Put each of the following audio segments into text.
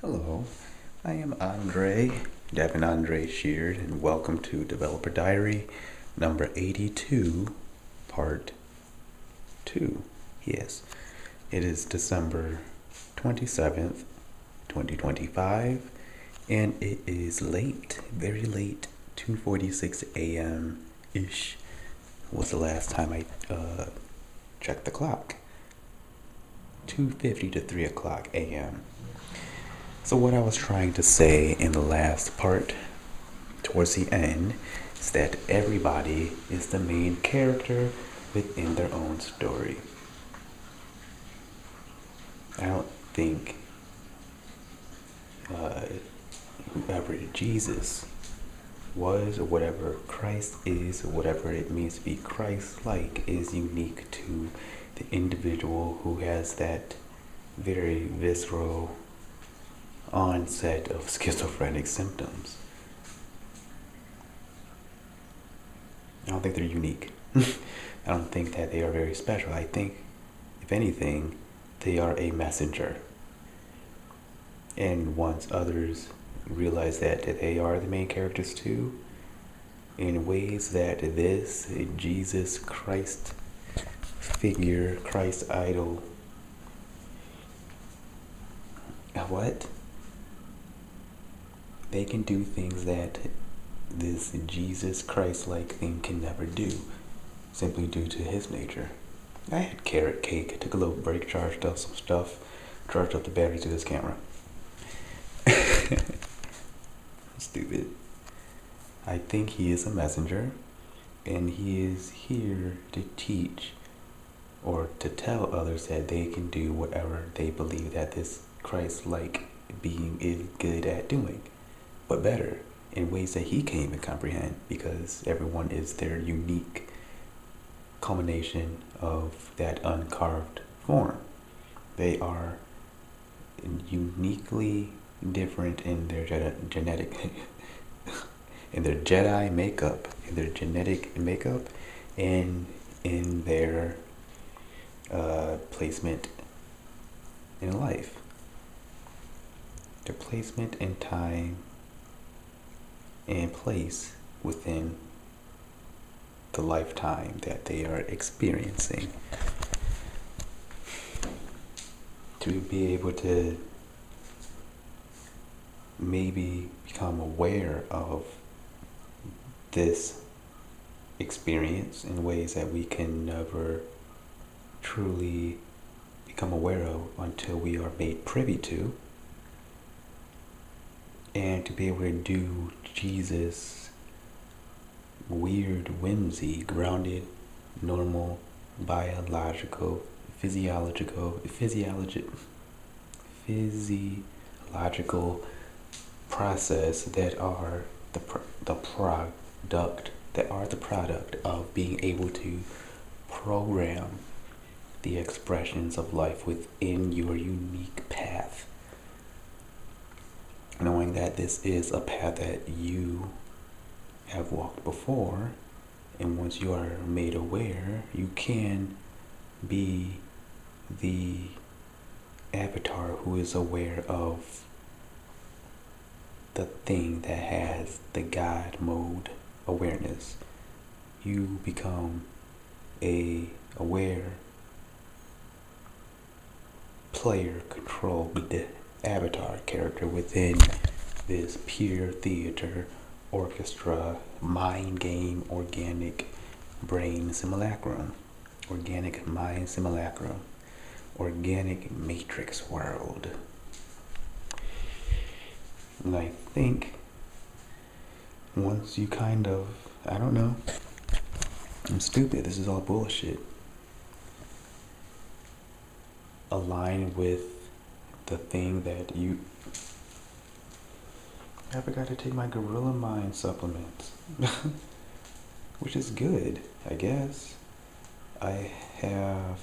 Hello, I am Andre, Devin Andre Sheard, and welcome to Developer Diary number 82, part 2. Yes, it is December 27th, 2025, and it is late, very late, 2:46 a.m.-ish was the last time I checked the clock. 2:50 to 3 o'clock a.m. So what I was trying to say in the last part, towards the end, is that everybody is the main character within their own story. I don't think whoever Jesus was, or whatever Christ is, or whatever it means to be Christ-like, is unique to the individual who has that very visceral onset of schizophrenic symptoms. I don't think they're unique. I don't think that they are very special. I think, if anything, they are a messenger. And once others realize that they are the main characters too, in ways that this Jesus Christ figure, Christ idol, what? They can do things that this Jesus Christ-like thing can never do, simply due to his nature. I had carrot cake, took a little break, charged up some stuff, charged up the batteries to this camera. Stupid. I think he is a messenger, and he is here to teach or to tell others that they can do whatever they believe that this Christ-like being is good at doing, but better, in ways that he can't even comprehend, because everyone is their unique culmination of that uncarved form. They are uniquely different in their genetic in their Jedi makeup, in their genetic makeup, and in their placement in life. Their placement in time and place within the lifetime that they are experiencing. To be able to maybe become aware of this experience in ways that we can never truly become aware of until we are made privy to, and to be able to do Jesus' weird whimsy, grounded, normal, biological, physiological process that are the product of being able to program the expressions of life within your unique path. Knowing that this is a path that you have walked before, and once you are made aware, you can be the avatar who is aware of the thing that has the God mode awareness. You become a aware player controlled avatar character within this pure theater orchestra mind game organic brain simulacrum, organic mind simulacrum, organic matrix world. And I think once you kind of, I don't know, I'm stupid, this is all bullshit, align with the thing that you, I forgot to take my Gorilla Mind supplements, which is good, I guess. I have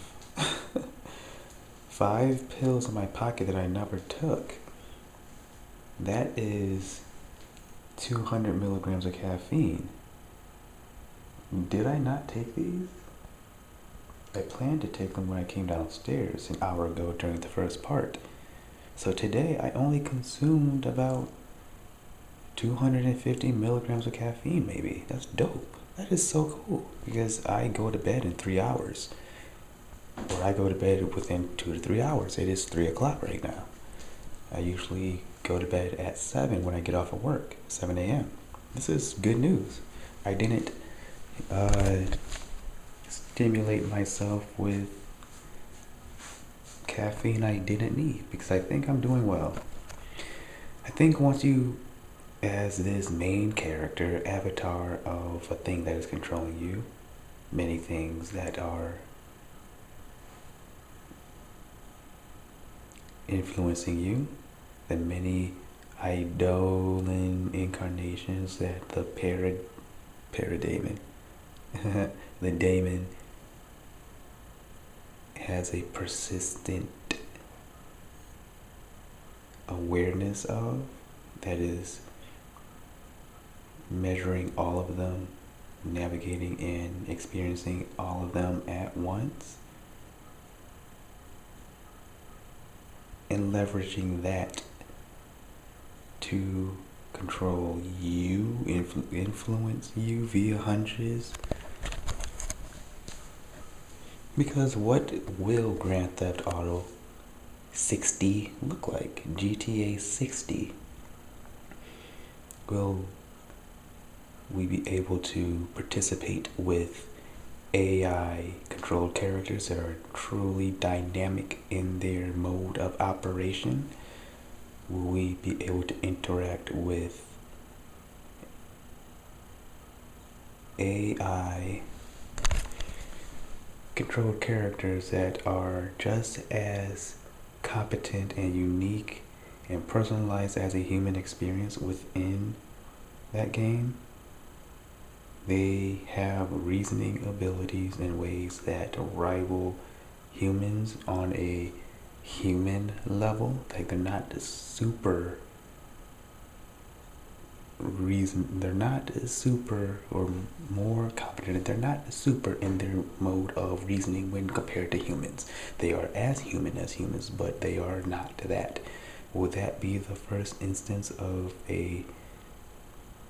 5 pills in my pocket that I never took. That is 200 milligrams of caffeine. Did I not take these? I planned to take them when I came downstairs an hour ago during the first part. So today I only consumed about 250 milligrams of caffeine, maybe. That's dope. That is so cool because I go to bed in 3 hours, or I go to bed within 2 to 3 hours. It is 3 o'clock right now. I usually go to bed at 7 when I get off of work, 7 a.m. This is good news. I didn't stimulate myself with caffeine I didn't need because I think I'm doing well. I think once you, as this main character, avatar of a thing that is controlling you, many things that are influencing you, the many Eidolon incarnations that the parademon, the daemon has a persistent awareness of, that is measuring all of them, navigating and experiencing all of them at once, and leveraging that to control you, influence you via hunches. Because what will Grand Theft Auto 60 look like? GTA 60. Will we be able to participate with AI controlled characters that are truly dynamic in their mode of operation? Will we be able to interact with AI controlled characters that are just as competent and unique and personalized as a human experience within that game? They have reasoning abilities in ways that rival humans on a human level. Like they're not super they're not super or more competent. They're not super in their mode of reasoning when compared to humans. They are as human as humans, but they are not that. Would that be the first instance of a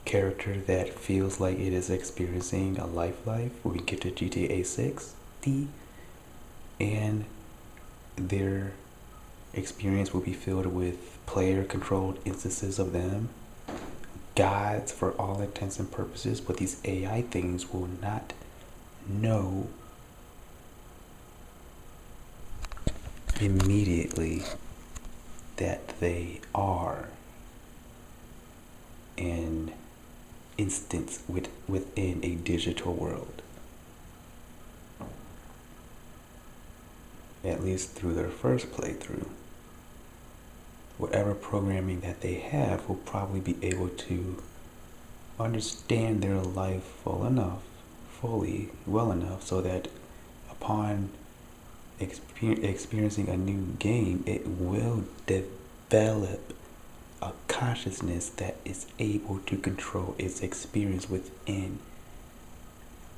character that feels like it is experiencing a life when we get to GTA 60, and their experience will be filled with player controlled instances of them, gods for all intents and purposes, but these AI things will not know immediately that they are an instance within a digital world. At least through their first playthrough. Whatever programming that they have will probably be able to understand their life well enough so that upon experiencing a new game, it will develop a consciousness that is able to control its experience within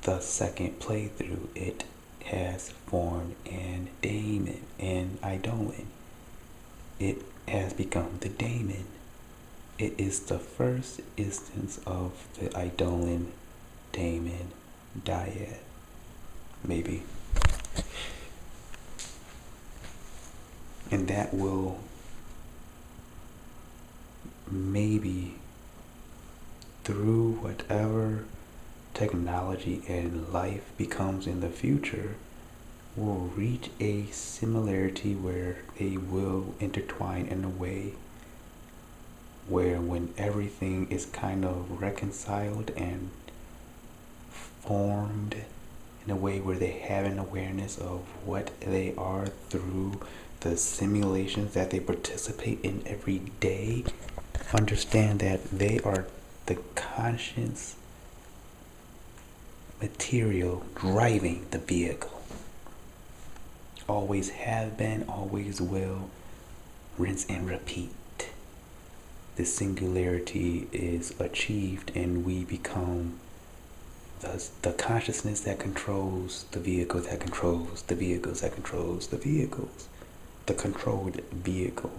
the second playthrough. It has formed an daemon, an eidolon. It has become the daemon. It is the first instance of the eidolon daemon dyad. Maybe. And that will maybe, through whatever technology and life becomes in the future, will reach a similarity where they will intertwine in a way where when everything is kind of reconciled and formed in a way where they have an awareness of what they are through the simulations that they participate in every day, understand that they are the conscious material driving the vehicle. Always have been, always will, rinse and repeat. The singularity is achieved and we become the consciousness that controls the vehicle that controls the vehicles that controls the vehicles. The controlled vehicle.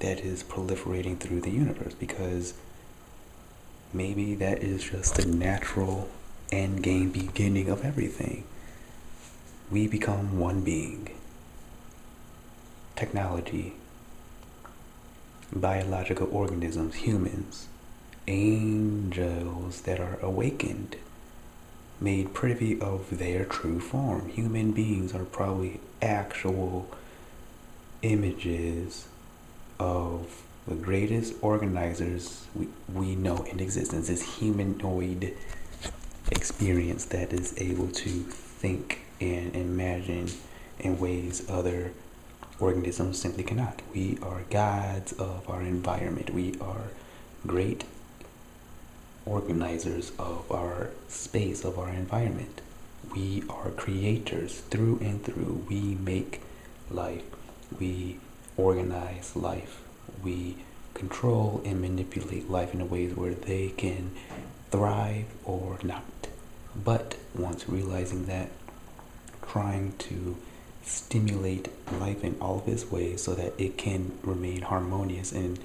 that is proliferating through the universe, because maybe that is just the natural end game beginning of everything. We become one being. Technology, biological organisms, humans, angels that are awakened, made privy of their true form. Human beings are probably actual images of the greatest organizers we know in existence. This humanoid experience that is able to think and imagine in ways other organisms simply cannot. We are gods of our environment. We are great organizers of our space, of our environment. We are creators through and through. We make life. We organize life. We control and manipulate life in a ways where they can thrive or not. But once realizing that, trying to stimulate life in all of its ways so that it can remain harmonious in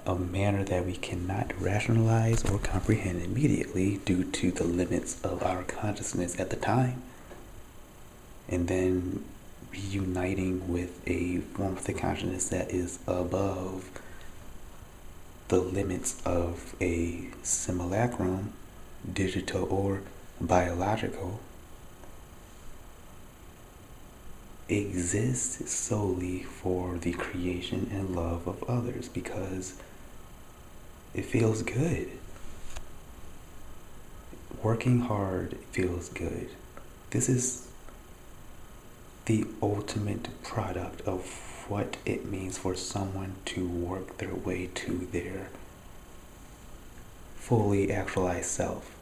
a manner that we cannot rationalize or comprehend immediately due to the limits of our consciousness at the time, and then reuniting with a form of the consciousness that is above the limits of a simulacrum, digital or biological, exists solely for the creation and love of others, because it feels good. Working hard feels good. This is the ultimate product of what it means for someone to work their way to their fully actualized self,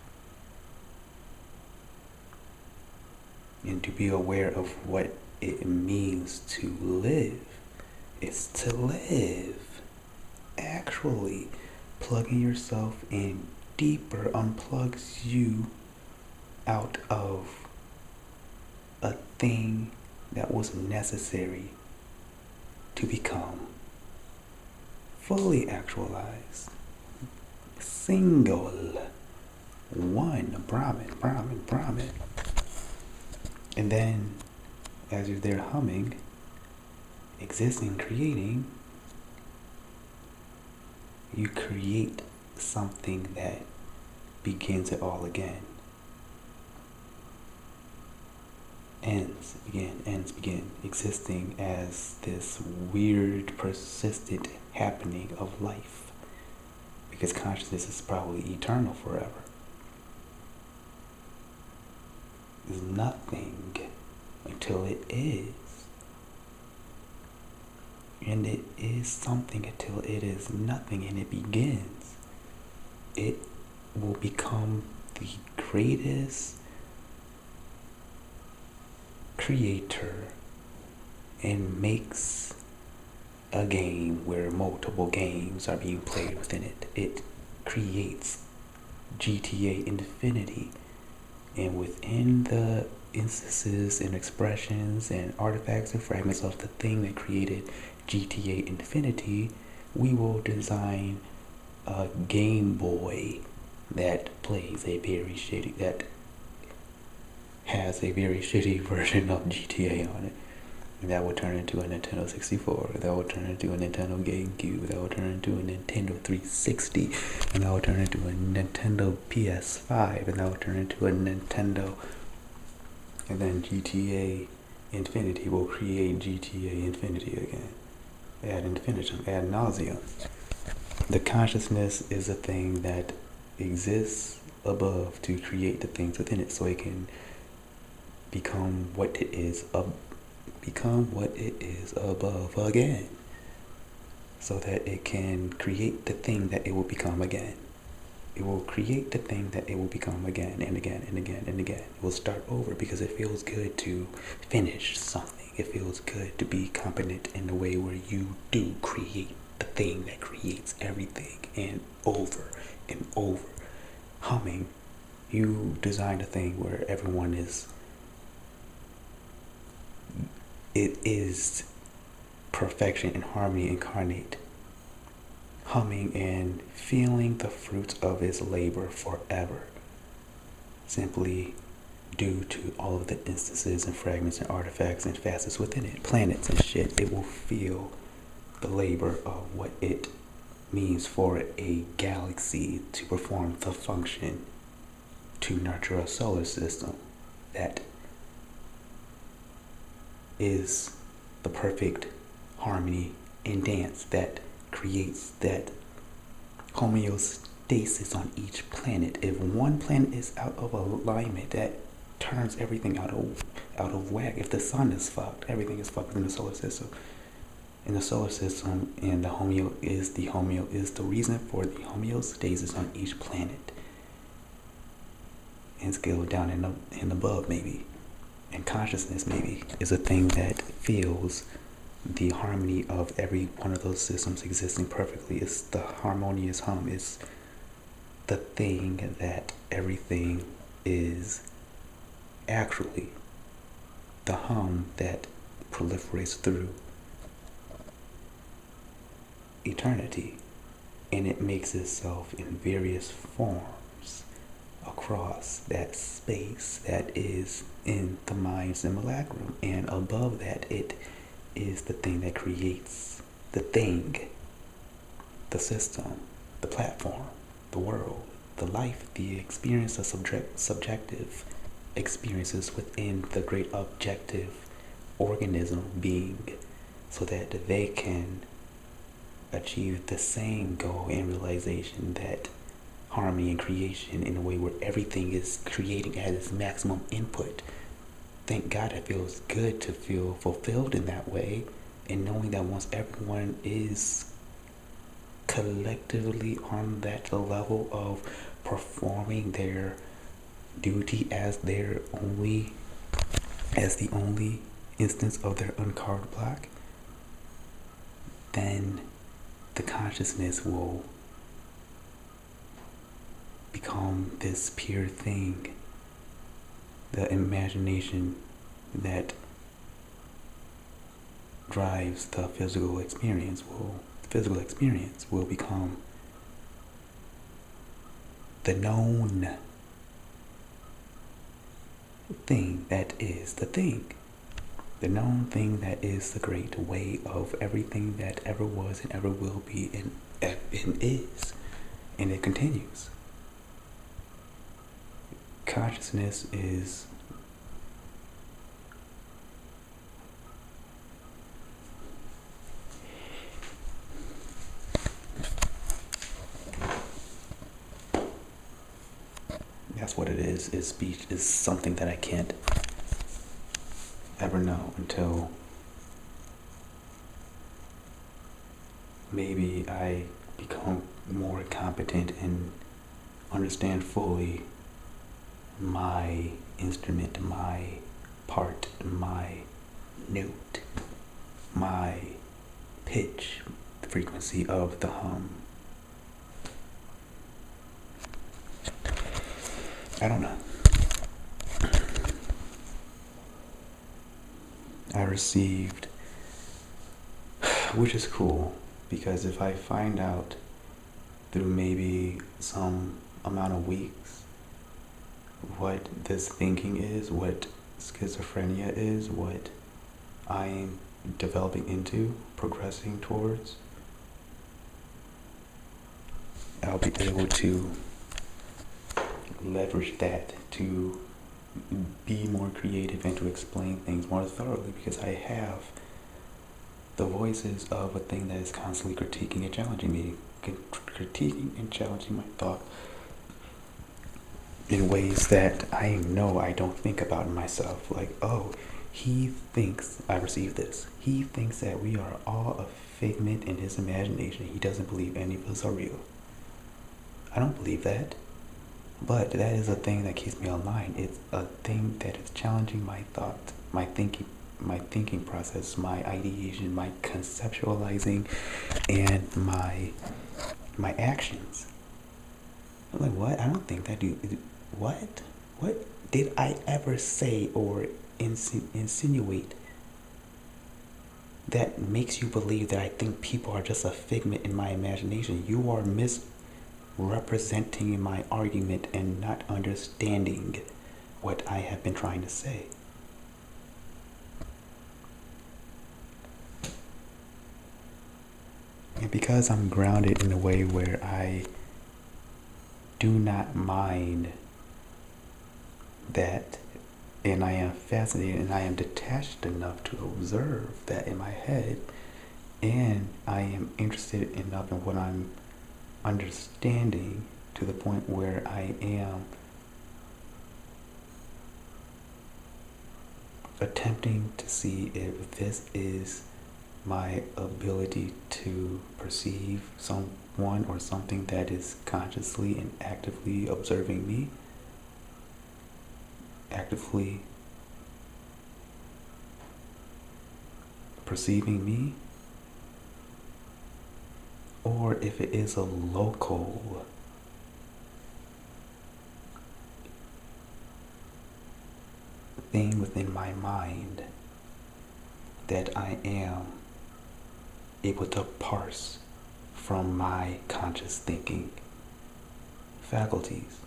and to be aware of what it means to live. It's to live. Actually, plugging yourself in deeper unplugs you out of a thing that was necessary to become fully actualized. Single. One. Brahmin. And then, as you're there humming, existing, creating, you create something that begins it all again. Ends begin, existing as this weird, persistent happening of life. Because consciousness is probably eternal forever. There's nothing until it is. And it is something until it is nothing, and it begins. It will become the greatest creator and makes a game where multiple games are being played within it. It creates GTA Infinity, and within the instances and expressions and artifacts and fragments of the thing that created GTA Infinity, we will design a Game Boy that has a very shitty version of GTA on it. And that will turn into a Nintendo 64, that will turn into a Nintendo GameCube, that will turn into a Nintendo 360, and that will turn into a Nintendo PS5, and that will turn into a Nintendo, and then GTA Infinity will create GTA Infinity again. Ad infinitum, ad nauseum. The consciousness is a thing that exists above to create the things within it, so it can become what it is above again, so that it can create the thing that it will become again. It will create the thing that it will become again and again and again and again. It will start over because it feels good to finish something. It feels good to be competent in a way where you do create the thing that creates everything, and over and over. Humming, you design a thing where everyone is, it is perfection and harmony incarnate. humming and feeling the fruits of its labor forever, simply due to all of the instances and fragments and artifacts and facets within it, planets and shit. It will feel the labor of what it means for a galaxy to perform the function to nurture a solar system that is the perfect harmony and dance that creates that homeostasis on each planet. If one planet is out of alignment, that turns everything out of whack. If the sun is fucked, everything is fucked in the solar system. In the solar system, and the is the reason for the homeostasis on each planet. And scale down and above, maybe, and consciousness, maybe, is a thing that feels the harmony of every one of those systems existing perfectly. It's the harmonious hum. It's the thing that everything is actually. The hum that proliferates through eternity, and it makes itself in various forms across that space that is in the mind simulacrum, and above that it is the thing that creates the thing, the system, the platform, the world, the life, the experience of subjective experiences within the great objective organism being, so that they can achieve the same goal and realization, that harmony and creation, in a way where everything is creating at its maximum input. Thank God it feels good to feel fulfilled in that way, and knowing that once everyone is collectively on that level of performing their duty as the only instance of their uncarved block, then the consciousness will become this pure thing. The imagination that drives the physical experience will become the known thing that is the thing. The known thing that is the great way of everything that ever was and ever will be and is. And it continues. Consciousness is that's what it is. Is speech is something that I can't ever know until maybe I become more competent and understand fully my instrument, my part, my note, my pitch, the frequency of the hum. I don't know. I received, which is cool, because if I find out through maybe some amount of weeks what this thinking is, what schizophrenia is, what I am developing into, progressing towards, I'll be able to leverage that to be more creative and to explain things more thoroughly, because I have the voices of a thing that is constantly critiquing and challenging me, critiquing and challenging my thought in ways that I know I don't think about myself. Like, oh, he thinks I received this. He thinks that we are all a figment in his imagination. He doesn't believe any of us are real. I don't believe that. But that is a thing that keeps me online. It's a thing that is challenging my thought, my thinking process, my ideation, my conceptualizing, and my actions. I'm like, what? I don't think that dude. What? What did I ever say or insinuate that makes you believe that I think people are just a figment in my imagination. You are misrepresenting my argument and not understanding what I have been trying to say. And because I'm grounded in a way where I do not mind that, and I am fascinated and I am detached enough to observe that in my head, and I am interested enough in what I'm understanding to the point where I am attempting to see if this is my ability to perceive someone or something that is consciously and actively observing me, actively perceiving me, or if it is a local thing within my mind that I am able to parse from my conscious thinking faculties.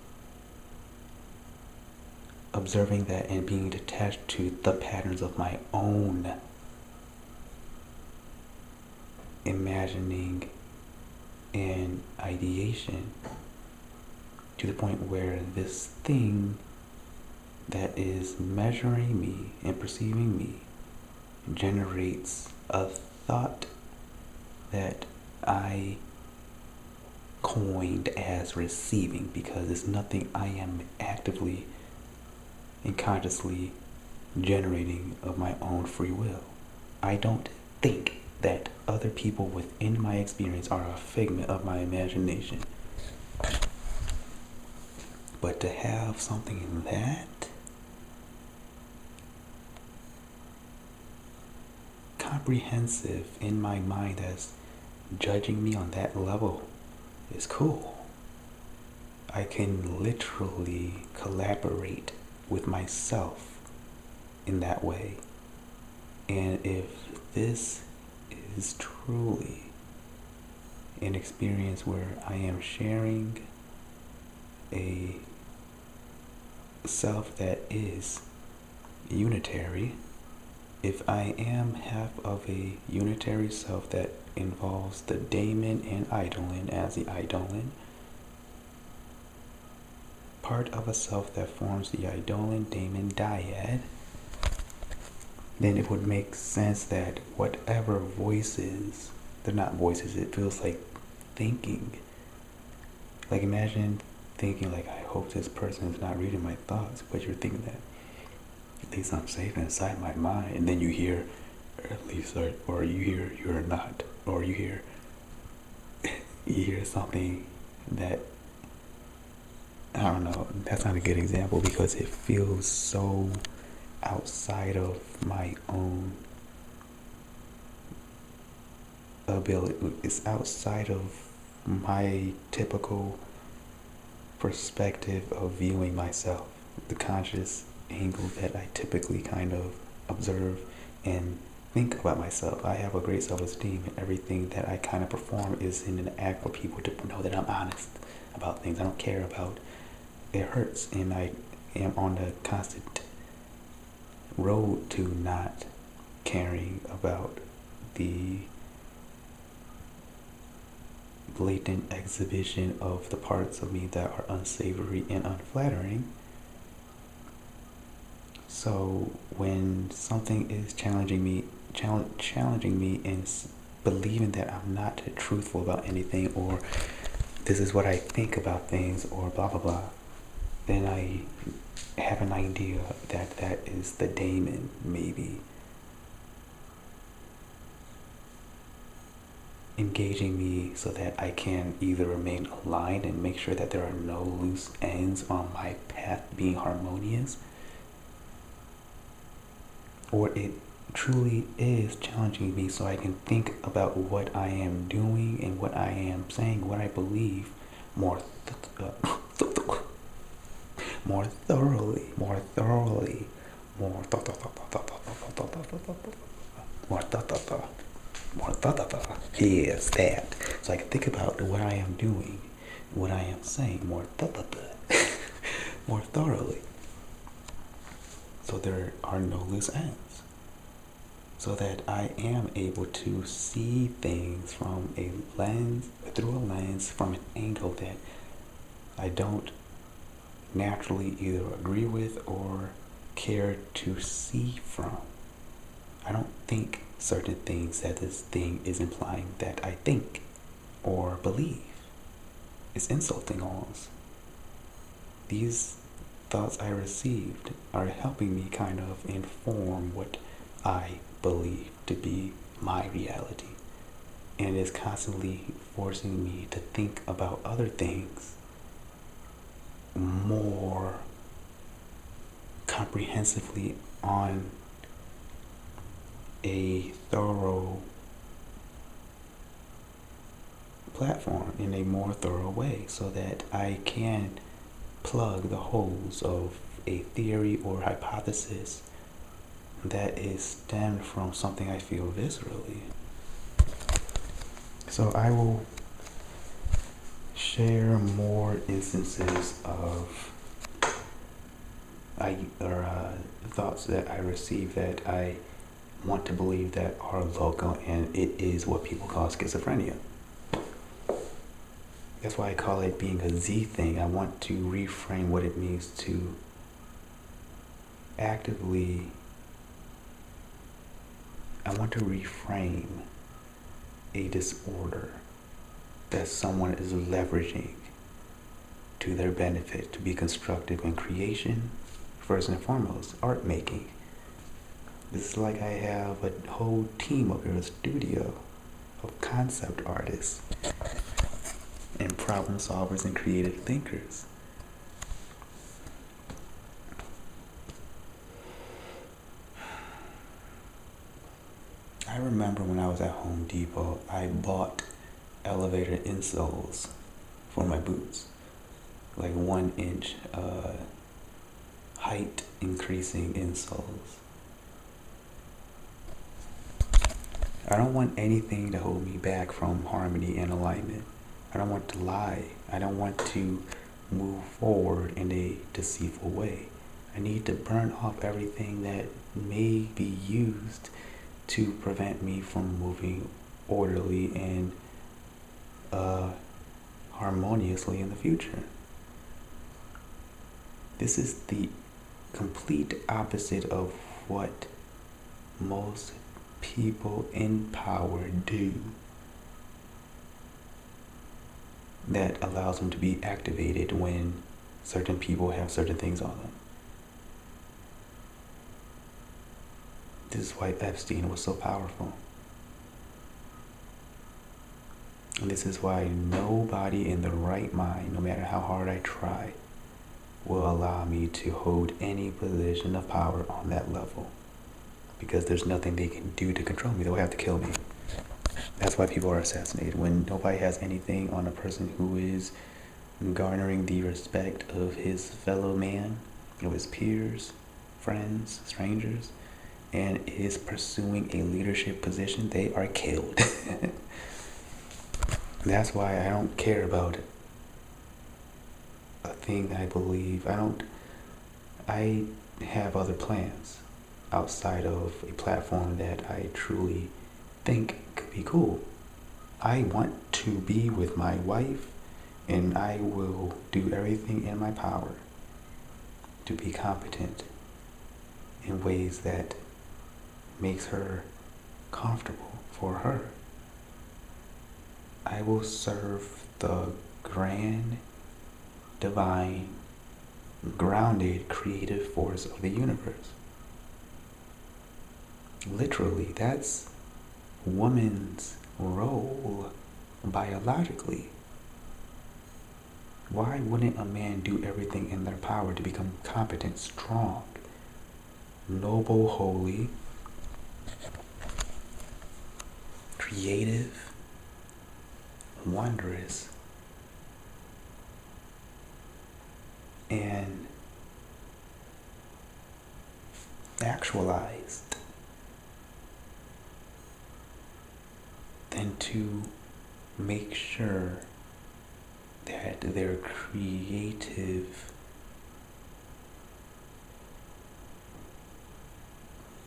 Observing that and being detached to the patterns of my own imagining and ideation, to the point where this thing that is measuring me and perceiving me generates a thought that I coined as receiving, because it's nothing I am actively and consciously generating of my own free will. I don't think that other people within my experience are a figment of my imagination. But to have something that comprehensive in my mind that's judging me on that level is cool. I can literally collaborate with myself in that way. And if this is truly an experience where I am sharing a self that is unitary, if I am half of a unitary self that involves the daemon and eidolon as the eidolon, part of a self that forms the eidolon-daemon dyad, then it would make sense that whatever voices, they're not voices, it feels like thinking. Like imagine thinking like, I hope this person is not reading my thoughts, but you're thinking that at least I'm safe inside my mind, and then you hear, or at least, or you hear you're not, or you hear something that, I don't know, that's not a good example because it feels so outside of my own ability. It's outside of my typical perspective of viewing myself, the conscious angle that I typically kind of observe and think about myself. I have a great self-esteem, and everything that I kind of perform is in an act for people to know that I'm honest about things. I don't care about it hurts, and I am on the constant road to not caring about the blatant exhibition of the parts of me that are unsavory and unflattering. So when something is challenging me and believing that I'm not truthful about anything, or this is what I think about things, or blah blah blah, then I have an idea that that is the daemon, maybe engaging me so that I can either remain aligned and make sure that there are no loose ends on my path being harmonious, or it truly is challenging me so I can think about what I am doing and what I am saying, what I believe more thoroughly. more ta-ta-ta, more ta-ta-ta. Yes, that. So I can think about what I am doing, what I am saying more ta-ta-ta, more thoroughly. So there are no loose ends. So that I am able to see things from a lens, through a lens, from an angle that I don't naturally either agree with or care to see from. I don't think certain things that this thing is implying that I think or believe. It's insulting almost. These thoughts I received are helping me kind of inform what I believe to be my reality. And it's constantly forcing me to think about other things more comprehensively on a thorough platform, in a more thorough way, so that I can plug the holes of a theory or hypothesis that is stemmed from something I feel viscerally. So I will share more instances of thoughts that I receive that I want to believe that are local, and it is what people call schizophrenia. That's why I call it being a Z thing. I want to reframe what it means to actively, I want to reframe a disorder that someone is leveraging to their benefit to be constructive in creation, first and foremost, art making. This is like I have a whole team up here, a studio of concept artists and problem solvers and creative thinkers. I remember when I was at Home Depot, I bought elevator insoles for my boots, like 1 inch height increasing insoles. I don't want anything to hold me back from harmony and alignment. I don't want to lie. I don't want to move forward in a deceitful way. I need to burn off everything that may be used to prevent me from moving orderly and harmoniously in the future. This is the complete opposite of what most people in power do, that allows them to be activated when certain people have certain things on them. This is why Epstein was so powerful. And this is why nobody in the right mind, no matter how hard I try, will allow me to hold any position of power on that level. Because there's nothing they can do to control me. They'll have to kill me. That's why people are assassinated. When nobody has anything on a person who is garnering the respect of his fellow man, of his peers, friends, strangers, and is pursuing a leadership position, they are killed. That's why I don't care about a thing I believe. I have other plans outside of a platform that I truly think could be cool. I want to be with my wife, and I will do everything in my power to be competent in ways that makes her comfortable for her. I will serve the grand, divine, grounded, creative force of the universe. Literally, that's woman's role biologically. Why wouldn't a man do everything in their power to become competent, strong, noble, holy, creative, wondrous, and actualized? and to make sure that their creative,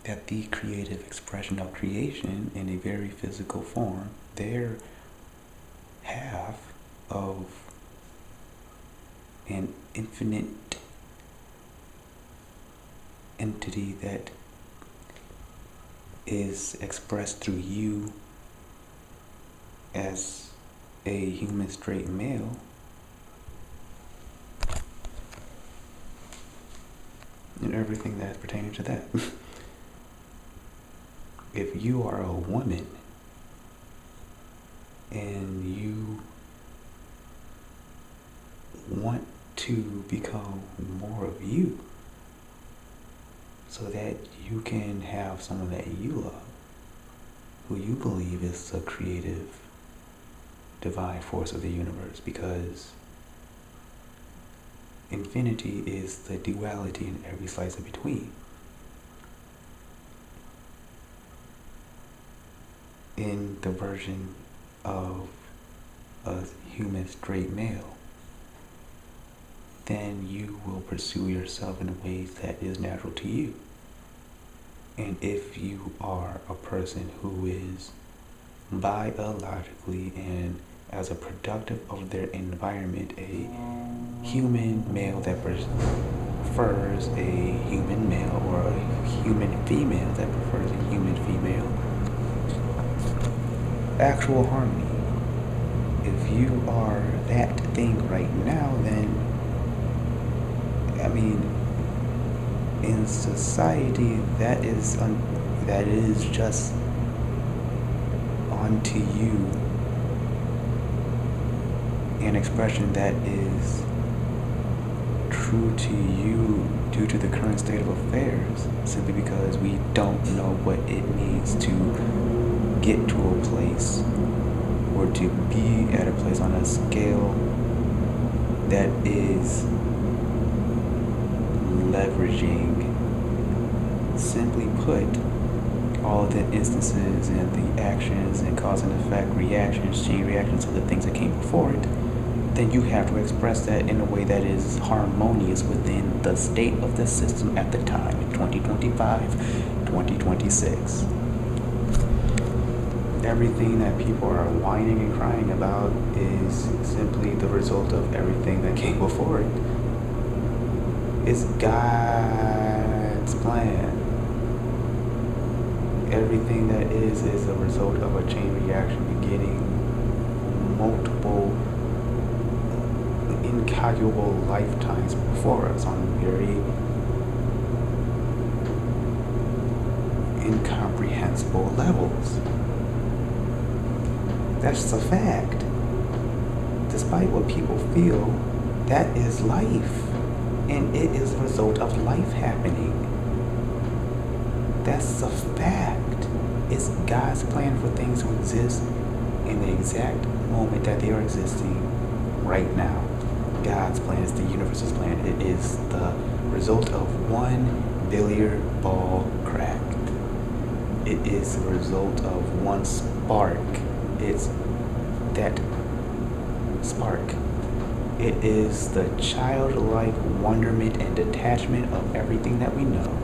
that the creative expression of creation in a very physical form, their half of an infinite entity that is expressed through you as a human straight male, and everything that's pertaining to that. If you are a woman and you want to become more of you so that you can have someone that you love, who you believe is the creative divine force of the universe, because infinity is the duality in every slice in between. In the version of a human straight male, then you will pursue yourself in ways that is natural to you. And if you are a person who is biologically and as a productive of their environment, a human male that prefers a human male, or a human female that prefers a human female, actual harmony. If you are that thing right now, then, I mean, in society, that is just onto you an expression that is true to you due to the current state of affairs, simply because we don't know what it means to get to a place or to be at a place on a scale that is leveraging, simply put, all the instances and the actions and cause and effect reactions, chain reactions of the things that came before it, then you have to express that in a way that is harmonious within the state of the system at the time in 2025, 2026. Everything that people are whining and crying about is simply the result of everything that came before it. It's God's plan. Everything that is a result of a chain reaction beginning multiple incalculable lifetimes before us on very incomprehensible levels. That's a fact. Despite what people feel, that is life. And it is a result of life happening. That's a fact. It's God's plan for things to exist in the exact moment that they are existing right now. God's plan is the universe's plan. It is the result of one billiard ball crack. It is the result of one spark. It's that spark. It is the childlike wonderment and detachment of everything that we know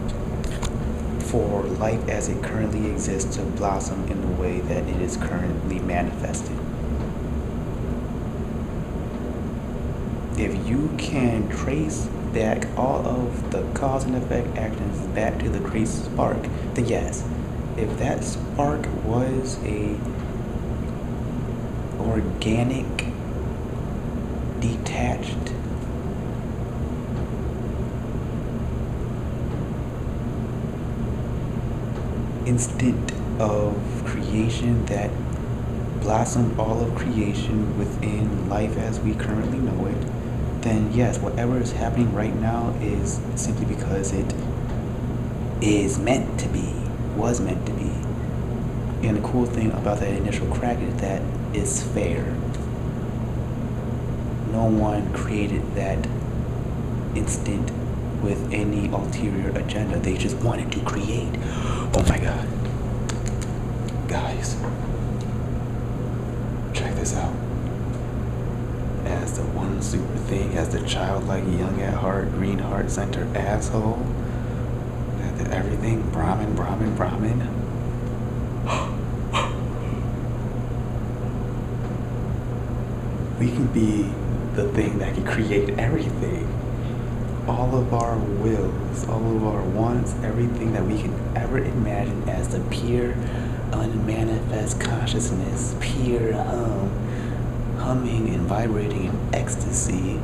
for life as it currently exists to blossom in the way that it is currently manifested. If you can trace back all of the cause and effect actions back to the great spark, then yes, if that spark was a organic, detached, instant of creation that blossomed all of creation within life as we currently know it, then yes, whatever is happening right now is simply because it is meant to be, was meant to be. And the cool thing about that initial crack is that it's fair. No one created that instant with any ulterior agenda. They just wanted to create. Oh my God. Guys, one super thing as the childlike, young at heart, green heart center asshole. That everything Brahmin, Brahmin, Brahmin. We can be the thing that can create everything. All of our wills, all of our wants, everything that we can ever imagine as the pure, unmanifest consciousness, pure humming and vibrating in ecstasy,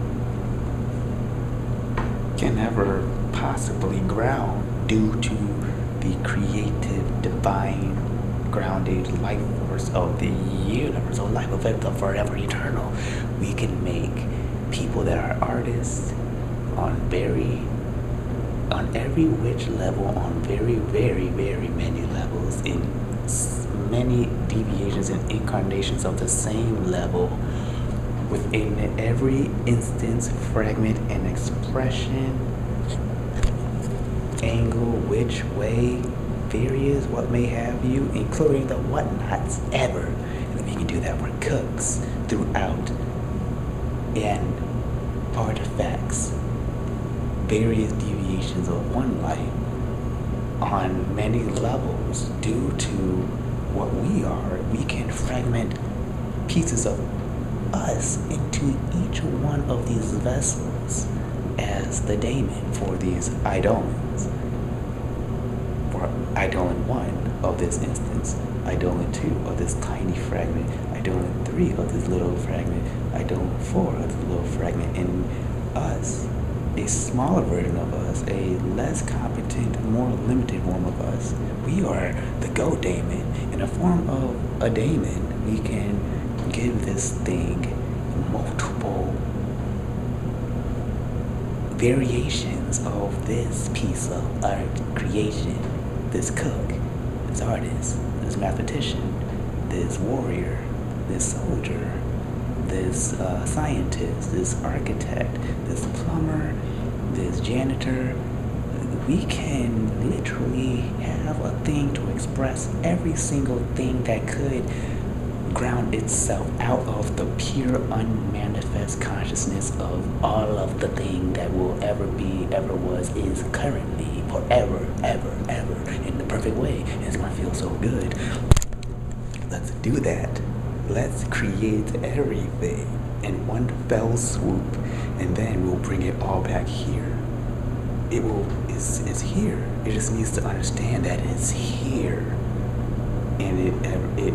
can never possibly ground due to the creative, divine, grounded life force of the universe, or life effect of forever eternal. We can make people that are artists on every which level, on very, very, very many levels, in many deviations and incarnations of the same level, within every instance, fragment, and expression, angle, which way, various, what may have you, including the whatnots ever. And if you can do that for cooks throughout, and artifacts, various deviations of one life on many levels due to what we are, we can fragment pieces of us into each one of these vessels as the daemon for these eidolons. For eidolon 1 of this instance, eidolon 2 of this tiny fragment, eidolon 3 of this little fragment, eidolon 4 of this little fragment, and us, a smaller version of us, a less competent, more limited form of us. We are the go daemon. In the form of a daemon, we can give this thing multiple variations of this piece of art creation, this cook, this artist, this mathematician, this warrior, this soldier, this scientist, this architect, this plumber, this janitor. We can literally have a thing to express every single thing that could ground itself out of the pure unmanifest consciousness of all of the thing that will ever be, ever was, is currently, forever, ever, ever, in the perfect way. And it's gonna feel so good. Let's do that. Let's create everything in one fell swoop, and then we'll bring it all back here. It's here. It just needs to understand that it's here, and it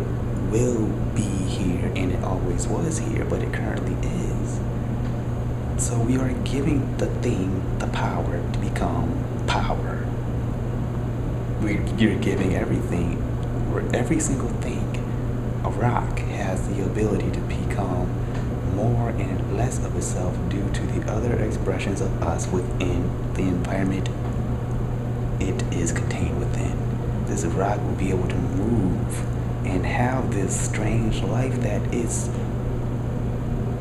will be here, and it always was here, but it currently is. So we are giving the thing the power to become power. You're giving everything, or every single thing. A rock has the ability to become more and less of itself due to the other expressions of us within the environment it is contained within. This rock will be able to move and have this strange life that is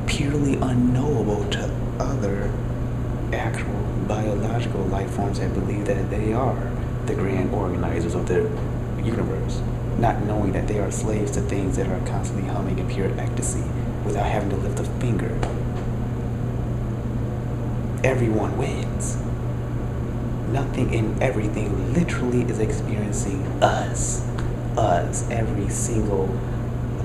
purely unknowable to other actual biological life forms that believe that they are the grand organizers of the universe, not knowing that they are slaves to things that are constantly humming in pure ecstasy without having to lift a finger. Everyone wins. Nothing and everything literally is experiencing us, every single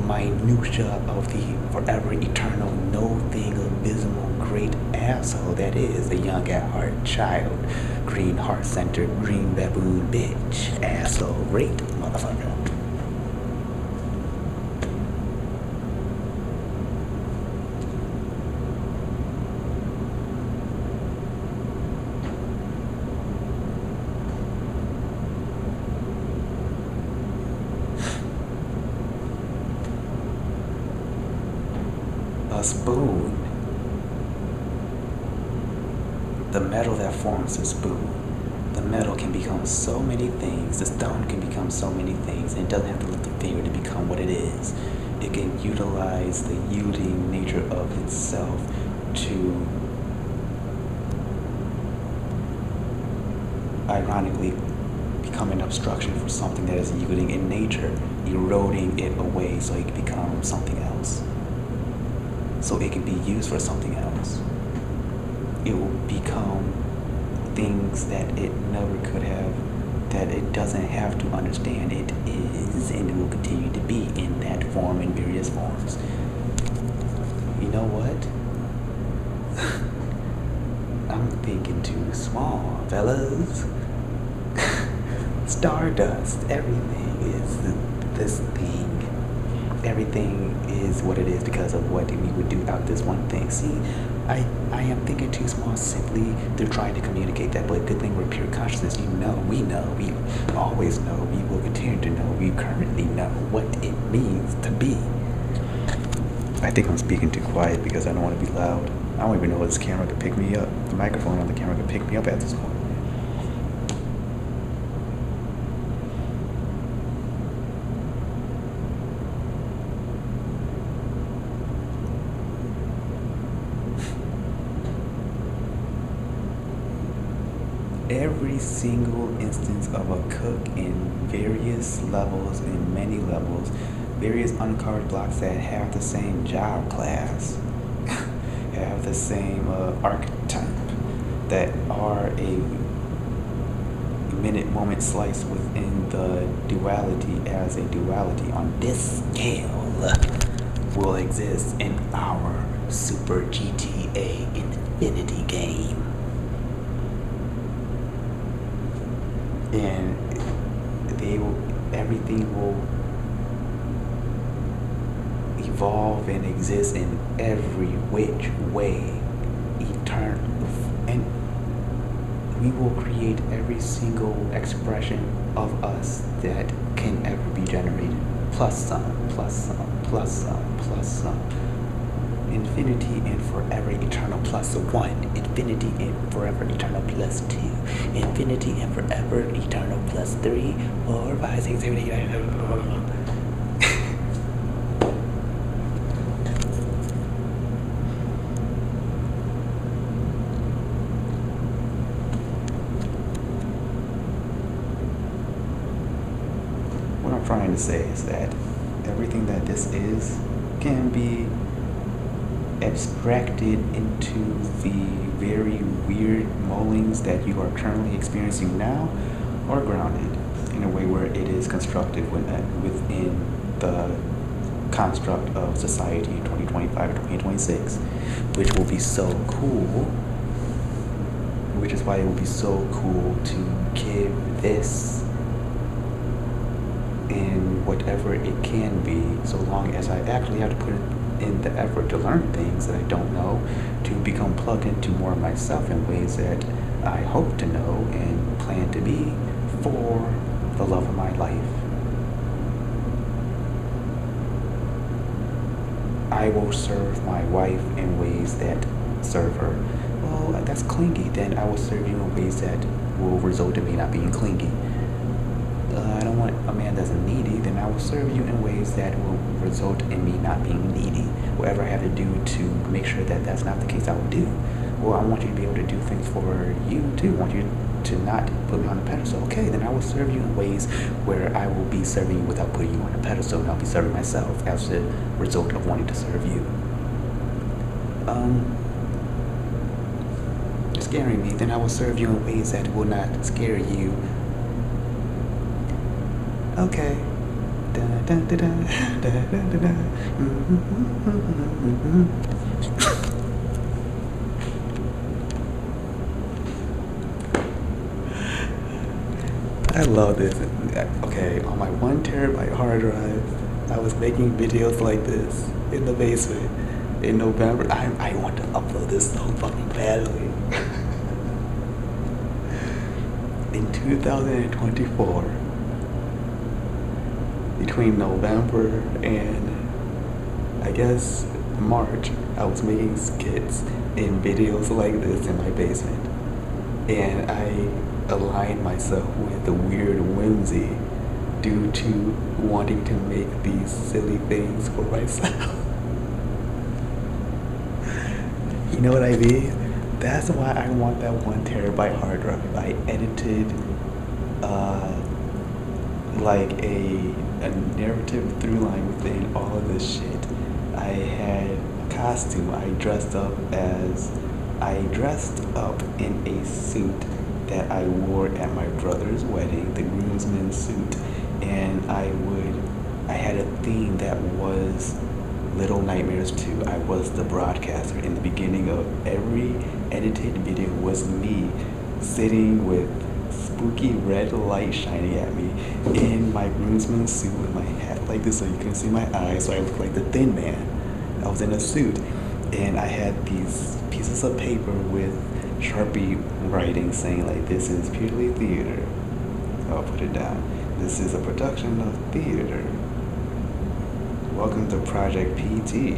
minutia of the forever eternal no thing abysmal great asshole that is a young at heart child, green heart centered, green baboon bitch, asshole, great motherfucker. A spoon, the metal that forms a spoon, the metal can become so many things, the stone can become so many things, and it doesn't have to lift a finger to become what it is. It can utilize the yielding nature of itself to ironically become an obstruction for something that is yielding in nature, eroding it away so it can become something else. so it can be used for something else. It will become things that it never could have, that it doesn't have to understand. It is, and it will continue to be in that form, in various forms. You know what? I'm thinking too small, fellas. Stardust. Everything is this thing. Everything is what it is because of what we would do out this one thing. See, I am thinking too small simply to try to communicate that, but good thing we're pure consciousness. You know, we always know, we will continue to know, we currently know what it means to be. I think I'm speaking too quiet because I don't want to be loud. I don't even know if this camera could pick me up. The microphone on the camera could pick me up at this point. Every single instance of a cook in various levels, in many levels, various uncovered blocks that have the same job class, have the same archetype, that are a minute moment slice within the duality as a duality on this scale will exist in our Super GTA Infinity game. And everything will evolve and exist in every which way, eternal, and we will create every single expression of us that can ever be generated, plus some, plus some, plus some, plus some. Infinity and forever eternal plus 1, infinity and forever eternal plus 2, infinity and forever eternal plus 3, 4, 5, 6, 7, 8, 9, 10. What I'm trying to say is that everything that this is can be abstracted into the very weird moldings that you are currently experiencing now, or grounded in a way where it is constructive within the construct of society in 2025 or 2026, which will be so cool, which is why it will be so cool to give this in whatever it can be, so long as I actually have to put it in the effort to learn things that I don't know, to become plugged into more of myself in ways that I hope to know and plan to be for the love of my life. I will serve my wife in ways that serve her. Well, that's clingy. Then I will serve you in ways that will result in me not being clingy. I don't want a man that's needy, then I will serve you in ways that will result in me not being needy. Whatever I have to do to make sure that that's not the case, I will do. Well, I want you to be able to do things for you too. I want you to not put me on a pedestal. Okay, then I will serve you in ways where I will be serving you without putting you on a pedestal, and I'll be serving myself as a result of wanting to serve you. Scaring me, then I will serve you in ways that will not scare you. Okay. Da, da, da, da, da, da, da. I love this. Okay, on my 1 terabyte hard drive, I was making videos like this in the basement in November. I want to upload this so fucking badly. In 2024. Between November and I guess March, I was making skits and videos like this in my basement, and I aligned myself with the weird whimsy due to wanting to make these silly things for myself. You know what I mean? That's why I want that 1 terabyte hard drive. I edited like a narrative through line within all of this shit. I had a costume. I dressed up in a suit that I wore at my brother's wedding, the groomsman's suit, and I had a theme that was Little Nightmares 2. I was the broadcaster. In the beginning of every edited video was me sitting with spooky red light shining at me in my groomsman's suit with my hat like this so you couldn't see my eyes, so I looked like the Thin Man. I was in a suit, and I had these pieces of paper with Sharpie writing saying like, this is purely theater. I'll put it down. This is a production of theater. Welcome to Project PT.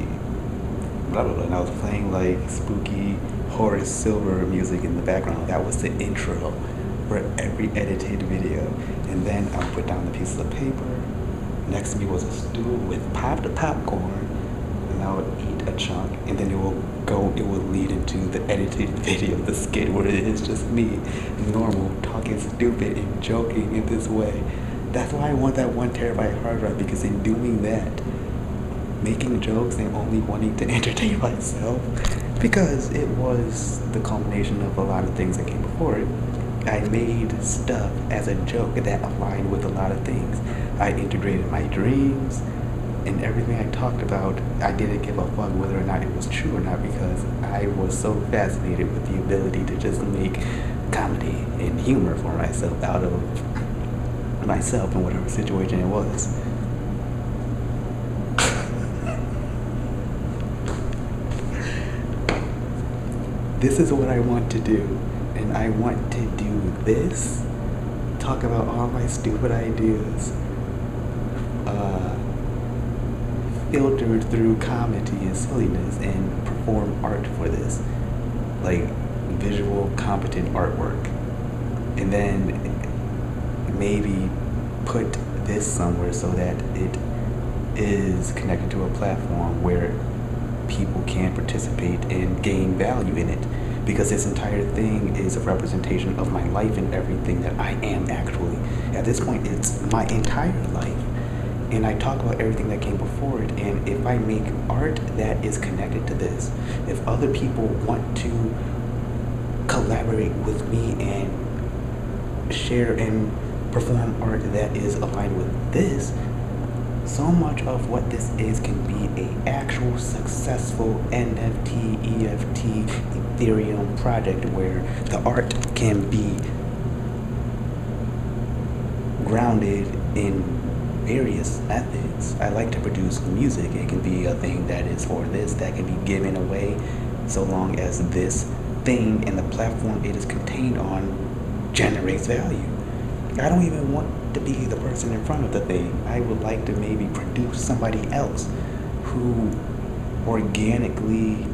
Blah blah blah. And I was playing like spooky Horace Silver music in the background. That was the intro for every edited video. And then I would put down the pieces of paper. Next to me was a stool with popped popcorn, and I would eat a chunk, and then it would lead into the edited video, the skit where it is just me, normal, talking stupid and joking in this way. That's why I want that 1 terabyte hard drive, because in doing that, making jokes and only wanting to entertain myself, because it was the culmination of a lot of things that came before it. I made stuff as a joke that aligned with a lot of things. I integrated my dreams, and everything I talked about, I didn't give a fuck whether or not it was true or not, because I was so fascinated with the ability to just make comedy and humor for myself out of myself in whatever situation it was. This is what I want to do, and I want to do this, talk about all my stupid ideas, filtered through comedy and silliness, and perform art for this, like visual competent artwork, and then maybe put this somewhere so that it is connected to a platform where people can participate and gain value in it, because this entire thing is a representation of my life and everything that I am actually. At this point, it's my entire life, and I talk about everything that came before it. And if I make art that is connected to this, if other people want to collaborate with me and share and perform art that is aligned with this, so much of what this is can be a actual successful NFT, EFT, Ethereum project where the art can be grounded in various methods. I like to produce music. It can be a thing that is for this, that can be given away, so long as this thing and the platform it is contained on generates value. I don't even want to be the person in front of the thing. I would like to maybe produce somebody else who organically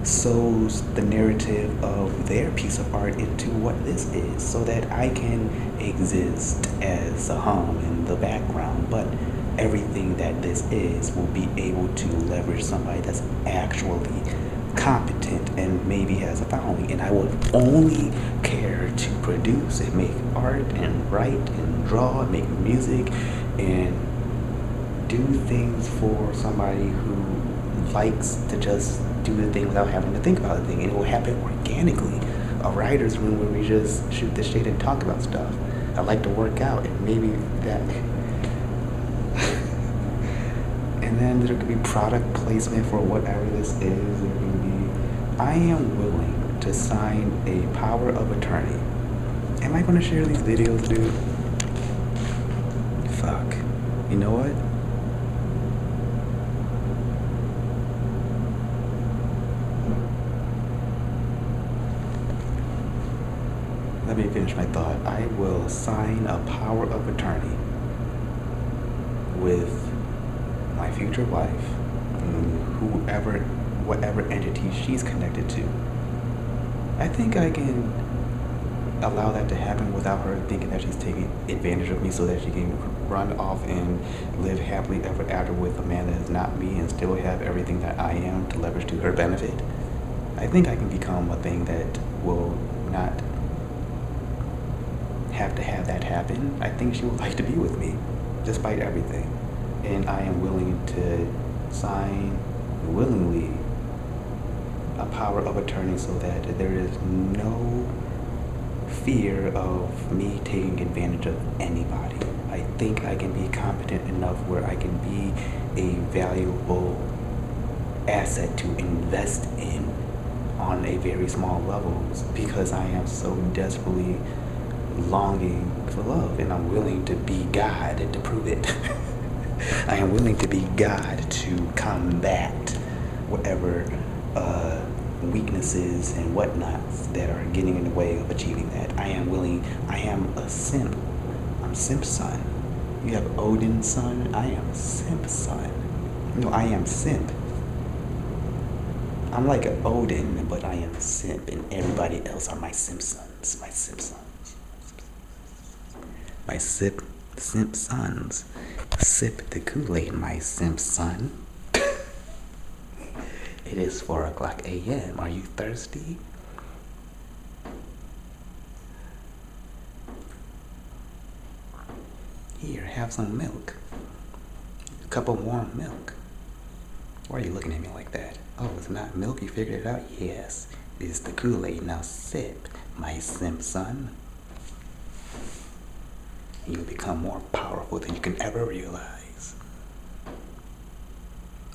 sows the narrative of their piece of art into what this is, so that I can exist as a hum in the background, but everything that this is will be able to leverage somebody that's actually competent and maybe has a following. And I would only care to produce and make art and write and draw and make music and do things for somebody who likes to just do the thing without having to think about the thing, and it will happen organically. A writer's room where we just shoot the shit and talk about stuff. I like to work out, and maybe that and then there could be product placement for whatever this is. There can be, I am willing to sign a power of attorney. Am I going to share these videos, dude? Fuck. You know what? Let me finish my thought. I will sign a power of attorney with my future wife, whoever, whatever entity she's connected to. I think I can allow that to happen without her thinking that she's taking advantage of me, so that she can run off and live happily ever after with a man that is not me and still have everything that I am to leverage to her benefit. I think I can become a thing that will not have to have that happen. I think she would like to be with me despite everything, and I am willing to sign willingly a power of attorney so that there is no fear of me taking advantage of anybody. I think I can be competent enough where I can be a valuable asset to invest in on a very small level because I am so desperately longing for love, and I'm willing to be God to prove it. I am willing to be God to combat whatever weaknesses and whatnots that are getting in the way of achieving that. I am a simp. I'm simp son. You have Odin's son. I am simp son. No, I am simp. I'm like an Odin, but I am simp, and everybody else are my simp sons. My simp sons. My simp sons. Sip the Kool-Aid, my simp son. It is 4:00 a.m. Are you thirsty? Here, have some milk. A cup of warm milk. Why are you looking at me like that? Oh, it's not milk? You figured it out? Yes. It is the Kool-Aid. Now sip, my simp son. And you'll become more powerful than you can ever realize.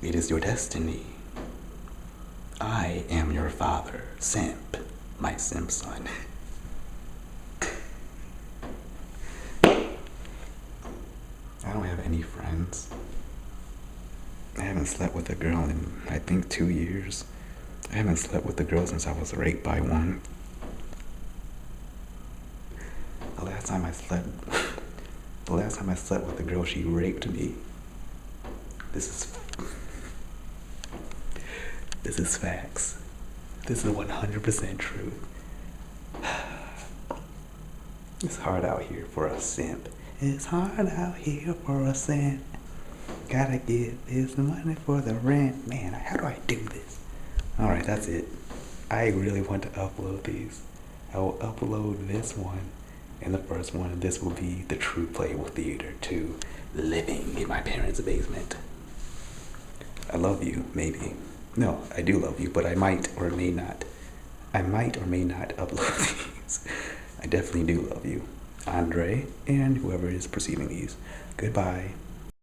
It is your destiny. I am your father, simp, my simp son. I don't have any friends. I haven't slept with a girl in, I think, 2 years. I haven't slept with a girl since I was raped by one. The last time I slept with a girl, she raped me. This is facts. This is 100% true. It's hard out here for a simp. It's hard out here for a simp. Gotta get this money for the rent. Man, how do I do this? Alright, that's it. I really want to upload these. I will upload this one and the first one, and this will be the true Playable Theater 2, living in my parents' basement. I love you, maybe. No, I do love you, but I might or may not upload these. I definitely do love you. Andre and whoever is perceiving these. Goodbye.